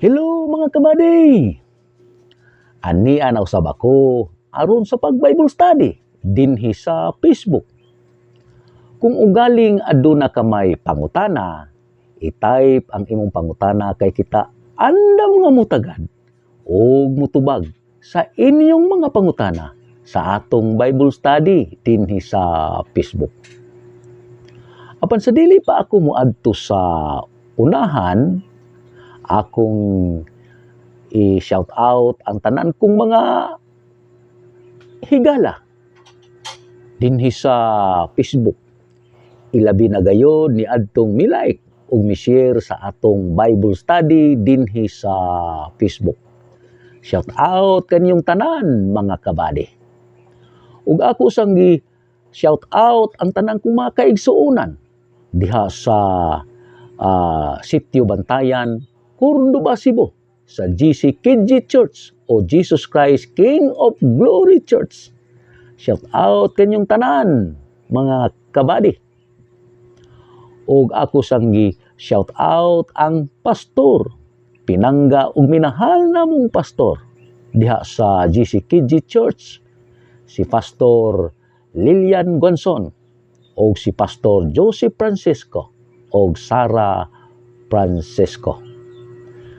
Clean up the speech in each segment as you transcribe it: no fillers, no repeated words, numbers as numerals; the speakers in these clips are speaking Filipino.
Hello mga kabady! Ani ana usab ako aron sa pag-Bible study dinhi sa Facebook. Kung ugaling aduna ka may pangutana, i-type ang imong pangutana kay kita andam nga mutagad o mutubag sa inyong mga pangutana sa atong Bible study dinhi sa Facebook. Apan sa dili pa ako moadto sa unahan, akong i-shout out ang tanan kong mga higala dinhi sa Facebook. Ilabi na gayod ni adtong mi-like ug mi-share sa atong Bible study dinhi sa Facebook. Shout out kanyong tanan mga kabady. Ug ako sang gi shout out ang tanan kong mga kaigsuonan diha sa Sitio Bantayan, Cordoba, Cebu, sa GCKG Church o Jesus Christ King of Glory Church. Shout out kanyong tanan mga kabady. Og ako sanggi shout out ang pastor, pinangga ug minahal namong pastor diha sa GCKG Church, si Pastor Lilian Gonzon og si Pastor Joseph Francisco og Sara Francisco.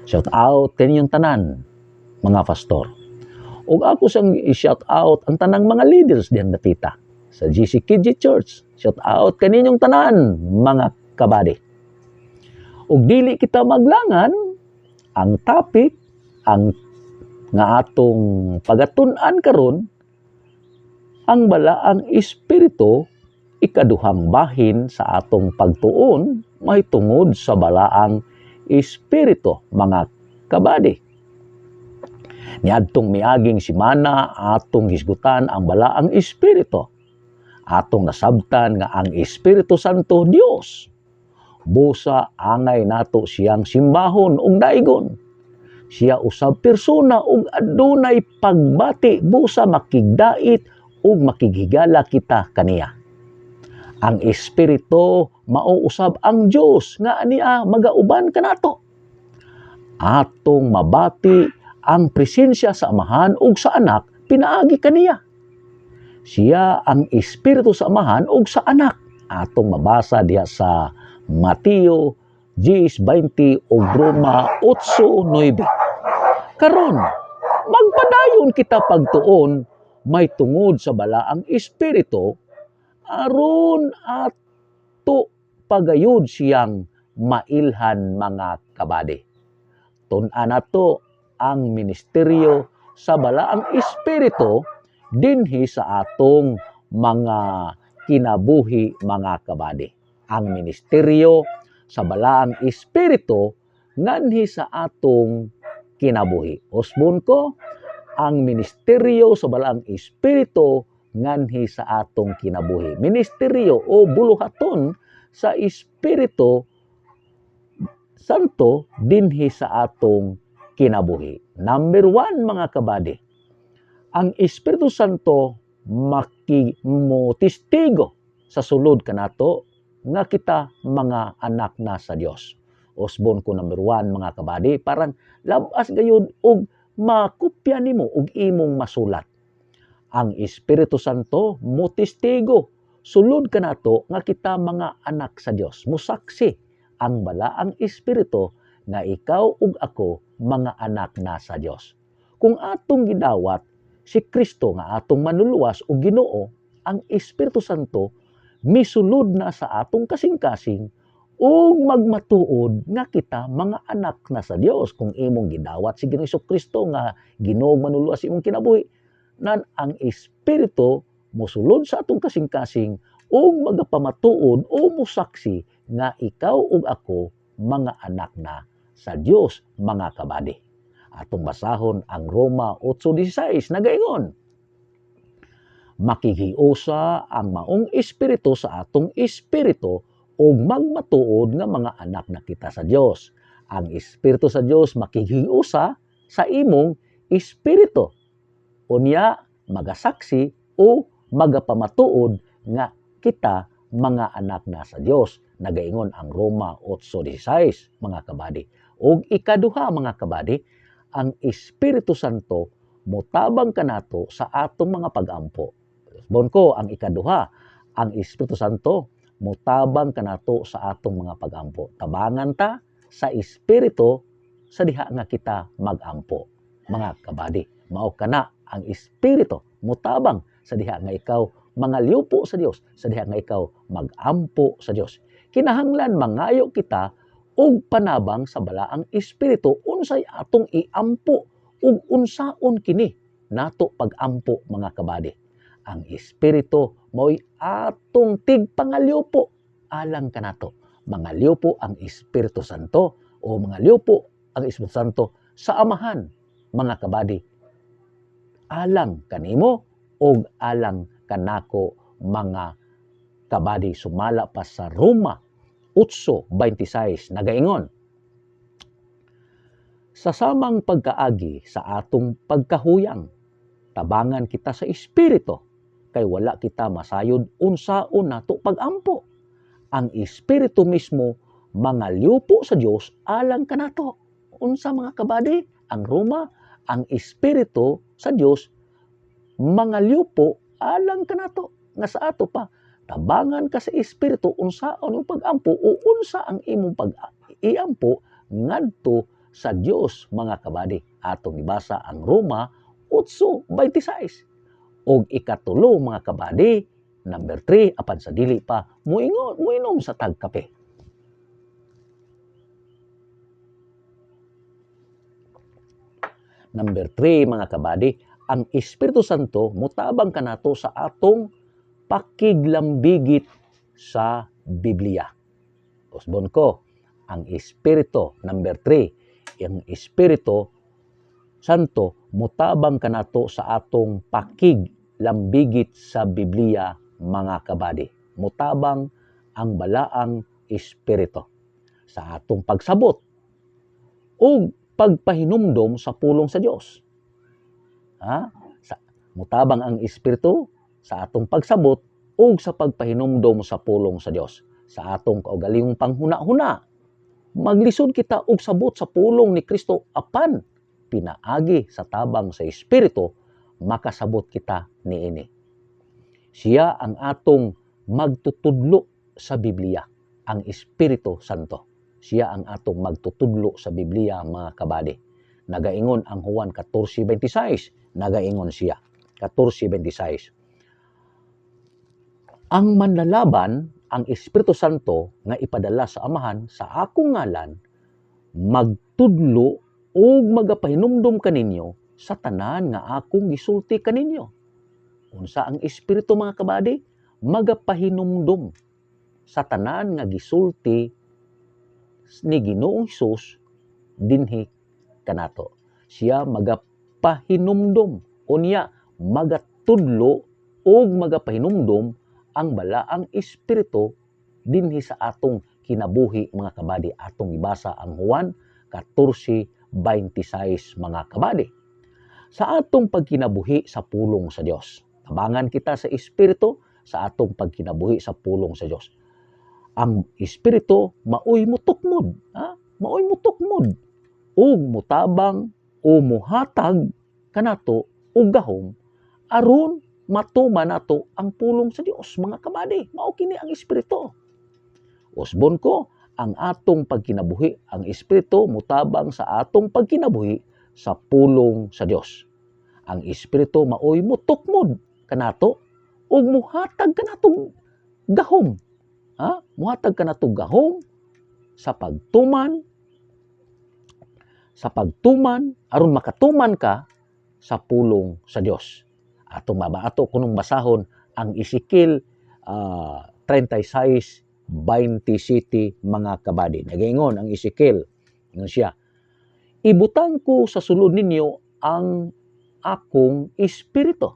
Shout out kaninyong tanan mga pastor. Ug ako sang i-shout out ang tanang mga leaders diyan napita sa GCKG Church. Shout out kaninyong tanan mga kabady. Ug dili kita maglangan ang topic ang nga atong pagatun-an karon, ang balaang espiritu, ikaduhang bahin sa atong pagtuon may tungod sa balaang espiritu mga kabady. Niadtong miaging simana atong hisgutan ang balaang espiritu. Atong nasabtan nga ang Espiritu Santo Dios. Busa angay nato siyang simbahon ug daigon. Siya usab persona ug adunay pagbati busa makigdait ug makighigala kita kaniya. Ang Espiritu mao usab ang Dios nga ania magauban kanato. Atong mabati ang presensya sa Amahan ug sa Anak pinaagi kaniya. Siya ang Espiritu sa Amahan ug sa Anak. Atong mabasa diha sa Mateo 10:20 ug Roma 8:9. Karon magpadayon kita pagtuon may tungod sa balaang espiritu aron ato pagayud siyang mailhan mga kabady. Tun-an nato ang ministeryo sa balaang espiritu dinhi sa atong mga kinabuhi mga kabady. Ang ministeryo sa balaang espiritu nganhi sa atong kinabuhi. Usbon ko, ang ministeryo sa balaang espiritu nganhi sa atong kinabuhi. Ministeryo o buluhaton sa Espiritu Santo dinhi sa atong kinabuhi. Number 1 mga kabady, ang Espiritu Santo makimotestigo sa sulod kanato nga kita mga anak na sa Dios. Usbon ko number 1 mga kabady, parang labas gayud og makopya nimo og imong masulat. Ang Espiritu Santo motestigo sulod kanato nga kita mga anak sa Dios. Musaksi ang balaang espiritu nga ikaw ug ako mga anak na sa Dios. Kung atong gidawat si Kristo nga atong manluluwas ug Ginoo, ang Espiritu Santo misulod na sa atong kasing-kasing ug magmatuod nga kita mga anak na sa Dios. Kung imong gidawat si Ginoong Kristo nga Ginoo manluluwas imong kinabuhi, nan ang Espiritu mosulod sa atong kasing-kasing ug magapamatuod o musaksi nga ikaw ug ako mga anak na sa Dios mga kabady. Atong basahon ang Roma 8:16 nagaingon, makighiusa ang maong espiritu sa atong espiritu ug magmatuod nga mga anak na kita sa Dios. Ang Espiritu sa Dios makighiusa sa imong espiritu. Unya magasaksi o magapamatuod nga kita mga anak na sa Dios. Nagaingon ang Roma 8:16 mga kabady. ug ikaduha mga kabady, ang Espiritu Santo mutabang kanato sa atong mga pag-ampo. Bon ko ang ikaduha, ang Espiritu Santo mutabang kanato sa atong mga pag-ampo. Tabangan ta sa Espiritu sa diha nga kita mag-ampo. Mga kabady, mao kana ang Espiritu mutabang sa diha nga ikaw mangalyupo sa Dios, sa diha nga ikaw mag-ampo sa Dios. Kinahanglan mangayo kita og panabang sa balaang Espiritu unsay atong iampo ug unsaon kini nato pag-ampo mga kabady. Ang Espiritu mo'y atong tigpangalyupo alang kanato. Mangalyupo ang Espiritu Santo o mangalyupo ang Espiritu Santo sa amahan mga kabady. Alang kanimo o alang kanako mga kabady. Sumala pa sa Roma 8:26 nagaingon, sa samang pagkaagi sa atong pagkahuyang, tabangan kita sa Espiritu, kay wala kita masayod unsaon nato pag-ampo. Ang Espiritu mismo mangalyupo sa Dios alang kanato. Unsa mga kabady? Ang Roma, ang Espiritu sa Dios mangalyupo alang kanato. Nga sa ato pa, tabangan ka sa Espiritu unsaon yung pag-ampo o unsa ang imong pag-iampo ngadto sa Dios mga kabady. Atong ibasa ang Roma 8:26. Og ikatulo mga kabady, number 3, apan sa dili pa muinom sa tagkape. Number 3 mga kabady, ang Espiritu Santo mutabang kanato sa atong pakiglambigit sa Biblia. Usbon ko, ang Espiritu, number 3, ang Espiritu Santo mutabang kanato sa atong pakiglambigit sa Biblia mga kabady. Mutabang ang balaang Espiritu sa atong pagsabot ug pagpahinumdom sa pulong sa Dios. Mutabang ang Espiritu sa atong pagsabot ug sa pagpahinumdom sa pulong sa Dios. Sa atong kaugalingong panghuna-huna, maglisod kita og sabot sa pulong ni Kristo apan pinaagi sa tabang sa Espiritu, makasabot kita niini. Siya ang atong magtutudlo sa Biblia, ang Espiritu Santo. Siya ang atong magtutudlo sa Biblia mga kabady. Nagaingon ang Juan 14:26, nagaingon siya 14:26. Ang manlalaban, ang Espiritu Santo nga ipadala sa amahan sa akong ngalan, magtudlo o magapahinumdom kaninyo sa tanan nga akong gisulti kaninyo. Unsa ang Espiritu mga kabady? Magapahinumdom sa tanan nga gisulti ni Ginoong Hesus dinhi kanato. Siya magapahinumdom, unya magatudlo o magapahinumdom ang balaang Espiritu dinhi sa atong kinabuhi mga kabady. Atong ibasa ang Juan 14:26 mga kabady. Sa atong pagkinabuhi sa pulong sa Dios, tabangan kita sa Espiritu sa atong pagkinabuhi sa pulong sa Dios. Ang Espiritu maoy mutukmod, maoy mutukmod ug mutabang o muhatag kanato og gahom aron matuman nato ang pulong sa Dios mga kabady. Mao kini ang Espiritu. Usbon ko, ang atong pagkinabuhi, ang Espiritu mutabang sa atong pagkinabuhi sa pulong sa Dios. Ang Espiritu maoy mutukmod kanato ug muhatag kanato gahom. Muhatag kanato gahom sa pagtuman aron makatuman ka sa pulong sa Dios. Atong mabaato kunong basahon ang Ezekiel 36:27 mga kabady. Nagaingon ang Ezekiel, ingon siya, ibutang ko sa sulod ninyo ang akong Espiritu.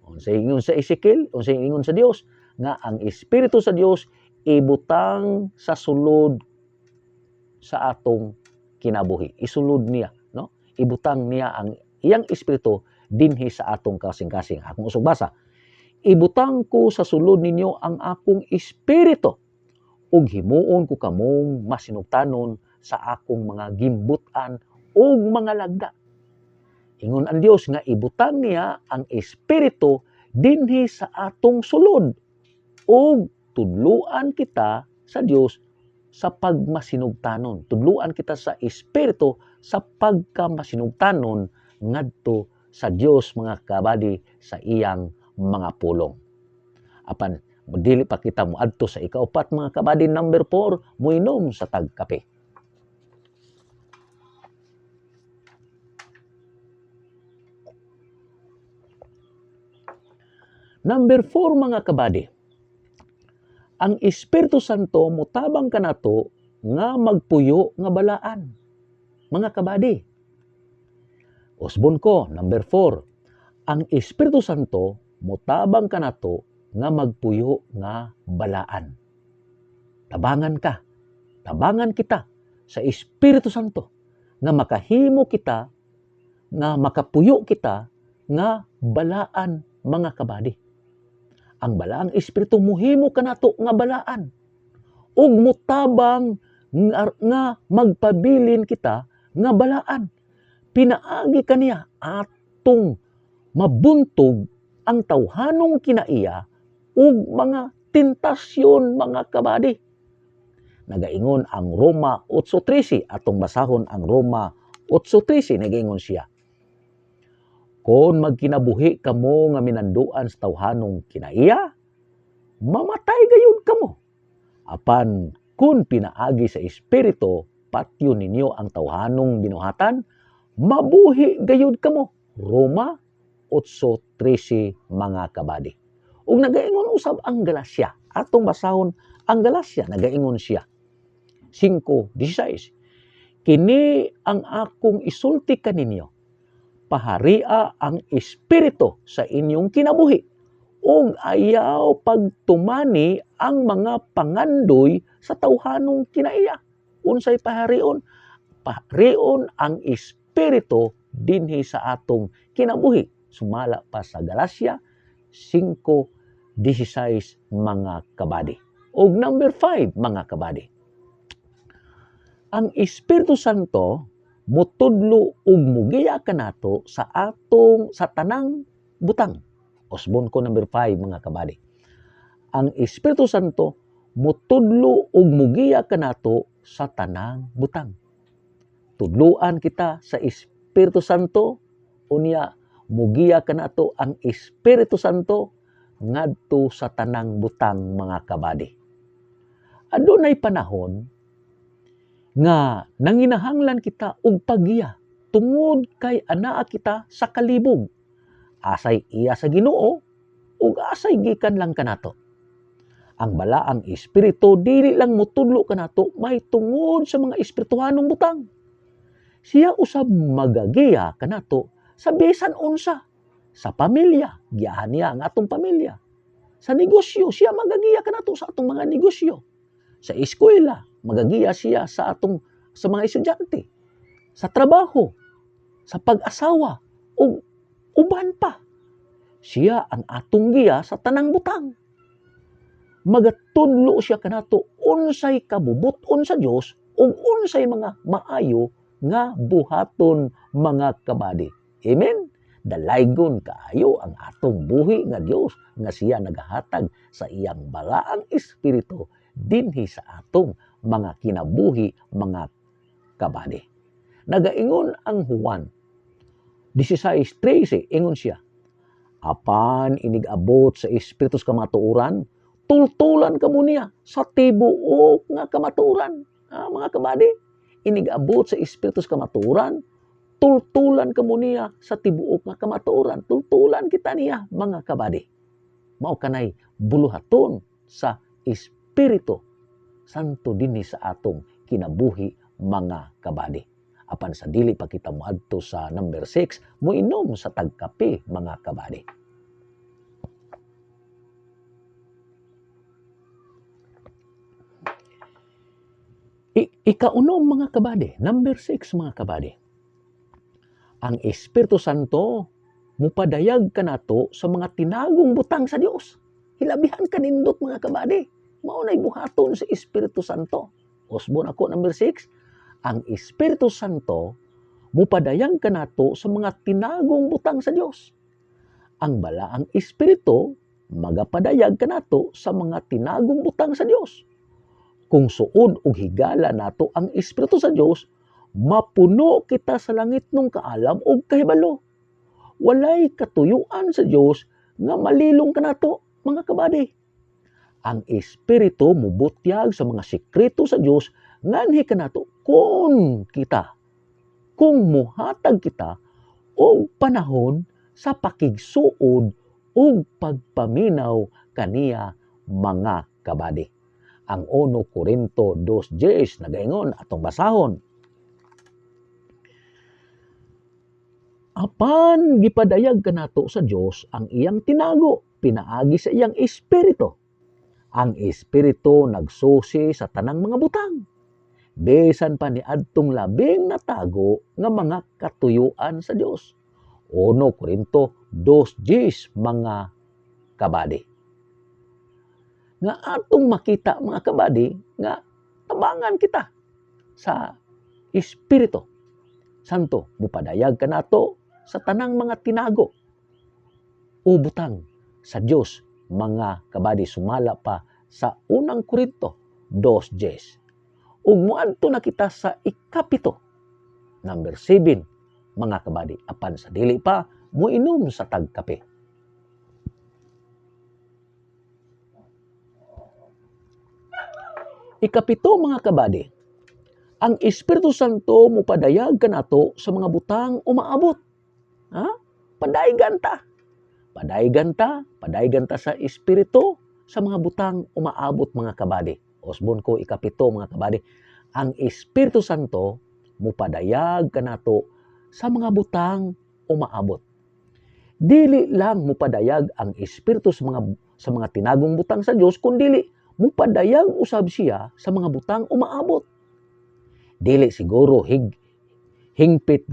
Unsay ingon sa Ezekiel, unsay ingon sa Dios nga ang Espiritu sa Dios ibutang sa sulod sa atong kinabuhi. Isulod niya, no? Ibutang niya ang iyang Espiritu dinhi sa atong kasing-kasing. Akong usog basa, ibutang ko sa sulod ninyo ang akong Espiritu ug himuon ko kamong masinugtanon sa akong mga gimbutan o mga lagda. Ingon ang Dios nga ibutang niya ang Espiritu dinhi sa atong sulod o tudluan kita sa Dios sa pagmasinugtanon. Tudluan kita sa Espiritu sa pagkamasinugtanon ngadto sa Dios mga kabady sa iyang mga pulong. Apan dili pa kita moadto sa ikaupat mga kabady, number 4, moinom sa tagkape. Number 4 mga kabady, ang Espiritu Santo mutabang kanato nga magpuyo nga balaan. Mga kabady, usbon ko, number 4, ang Espiritu Santo mutabang kanato nga magpuyo nga balaan. Tabangan kita sa Espiritu Santo nga makahimo kita, nga makapuyo kita nga balaan mga kabady. Ang balaang Espiritu muhimo kanato nga balaan ug mutabang nga magpabilin kita nga balaan. Pinaagi kaniya atong mabuntog ang tawhanong kinaiya ug mga tentasyon mga kabady. Nagaingon ang Roma 8:13, atong basahon ang Roma 8:13, nagaingon siya, kung magkinabuhi kamo nga minanduan sa tawhanong kinaiya, mamatay gayud kamo. Apan kung pinaagi sa Espiritu, patyo ninyo ang tawhanong binuhatan, mabuhi gayud kamo. Roma 8:13 mga kabady. Ug nagaingon usab ang Galasya, atong basahon ang Galasya, nagaingon siya 5:16, kini ang akong isulti kaninyo, paharia ang Espiritu sa inyong kinabuhi ug ayaw pagtumani ang mga pangandoy sa tawhanong kinaiya. Unsay paharion? Paharion ang Espiritu dinhi sa atong kinabuhi. Sumala pa sa Galasya 5:16 mga kabady. Ug number 5 mga kabady, ang Espiritu Santo mutudlo ug mugiya kanato sa tanang butang. Usbon ko number 5 mga kabady. Ang Espiritu Santo mutudlo ug mugiya kanato sa tanang butang. Tudluan kita sa Espiritu Santo, unya mugiya kanato ang Espiritu Santo ngadto sa tanang butang mga kabady. Adunay panahon nga nanginahanglan kita og pagiya tungod kay anaa kita sa kalibog. Asay iya sa Ginoo ug asay gikan lang kanato. Ang balaang Espiritu dili lang mutudlo kanato may tungod sa mga espirituhanong butang. Siya usab magagiya kanato sa bisan unsa. Sa pamilya, giyahan niya ang atong pamilya. Sa negosyo, siya magagiya kanato sa atong mga negosyo. Sa eskwela, magagiya siya sa mga estudyante. Sa trabaho, sa pag-asawa, ug uban pa. Siya ang atong giya sa tanang butang. Magatudlo siya kanato unsay kabubuton sa Dios ug unsay mga maayo nga buhaton mga kabady. Amen. Dalaygon kaayo ang atong buhi nga Dios nga siya nagahatag sa iyang balaang Espiritu dinhi sa atong mga kinabuhi mga kabady. Nagaingon ang Juan 16:13, ingon siya, apan inigabot sa Espiritu sa kamatuoran, tultulan kamo niya sa tibuok nga kamatuoran. Mga kabady, inigabot sa Espiritu sa kamatuoran, tultulan kamo niya sa tibuok nga kamatuoran. Tultulan kita niya mga kabady. Mao kanay buluhaton sa Espiritu Santo dinhi sa atong kinabuhi mga kabady. Apan sa dili pa kita moadto sa number 6, moinom sa tagkape mga kabady. Ikaunom mga kabady, number 6 mga kabady. Ang Espiritu Santo mupadayag kanato sa mga tinagong butang sa Dios. Hilabihan kanindot mga kabady. Mao nay buhaton sa Espiritu Santo. Usbon ako number 6, ang Espiritu Santo mupadayag kanato sa mga tinagong butang sa Dios. Ang balaang Espiritu magapadayag kanato sa mga tinagong butang sa Dios. Kung suod ug higala nato ang Espiritu sa Dios, mapuno kita sa langit nung kaalam ug kahibalo. Walay katuyuan sa Dios nga malilong kanato, mga kabady. Ang Espiritu mubutyag sa mga sikreto sa Dios nganhi kanato kung muhatag kita og panahon sa pakigsuod ug pagpaminaw kaniya, mga kabady. Ang 1 Korinto 2:10 nagaingon atong basahon. Apan gipadayag kanato sa Dios ang iyang tinago pinaagi sa iyang espiritu. Ang espiritu nagsusi sa tanang mga butang. Bisan pa ni adtong labing natago nga mga katuyuan sa Dios. 1 Korinto 2:10, mga kabady. Nga atong makita, mga kabady, nga tabangan kita sa Espiritu Santo mupadayag kanato sa tanang mga tinago o butang sa Dios, mga kabady, sumala pa sa 1 Korinto 2:10. Ug moadto na kita sa ikapito, number 7, mga kabady, apan sa dili pa moinom sa tagkape. Ikapito, mga kabady, ang Espiritu Santo mupadayag kanato sa mga butang umaabot. Padaygan ta. Padaygan ta sa Espiritu sa mga butang umaabot, mga kabady. Osbon ko ikapito, mga kabady. Ang Espiritu Santo mupadayag kanato sa mga butang umaabot. Dili lang mupadayag ang Espiritu sa mga tinagong butang sa Dios, kundi mupadayag usab siya sa mga butang umaabot. Dili siguro hingpit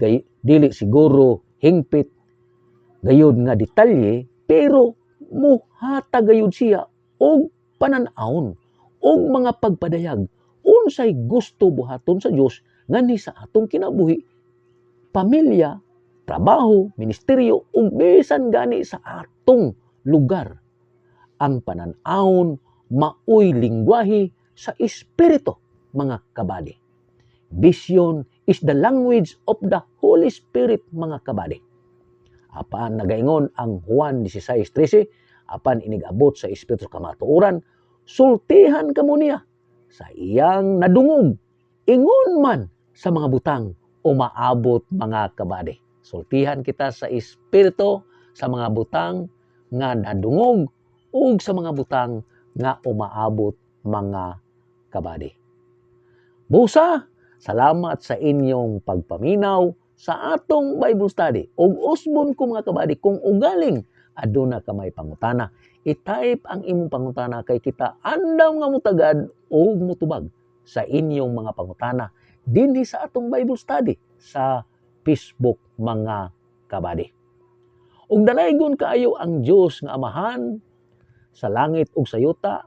gayud nga detalye, pero muhatag gayud siya og panan-awon og mga pagpadayag unsay gusto buhaton sa Dios nganhi sa atong kinabuhi, pamilya, trabaho, ministeryo ug bisan gani sa atong lugar. Ang panan-awon maoy lingwahe sa Espiritu, mga kabady. Vision is the language of the Holy Spirit, mga kabady. Apan nagaingon ang Juan 16:13, apan inigabot sa Espiritu kamatuoran, sultihan kamo niya sa iyang nadungog, ingon man sa mga butang umaabot, mga kabady. Sultihan kita sa Espiritu sa mga butang nga nadungog ug sa mga butang nga umaabot, mga kabady. Busa, salamat sa inyong pagpaminaw sa atong Bible study. Ug usbon ko, mga kabady, kung ugaling aduna ka may pangutana, i-type ang imong pangutana kay kita andaw nga mutagad o mutubag sa inyong mga pangutana dinhi sa atong Bible study sa Facebook, mga kabady. Ug dalaygon kaayo ang Dios nga Amahan sa langit ug sa yuta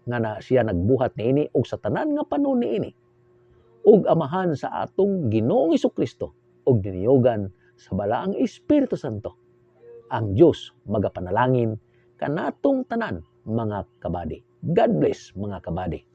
nga siya nagbuhat niini ug sa tanan nga panahon niini, ug Amahan sa atong Ginoong Hesukristo ug diniyogan sa balaang Espiritu Santo, ang Dios magapanalangin kanatong tanan, mga kabady. God bless, mga kabady.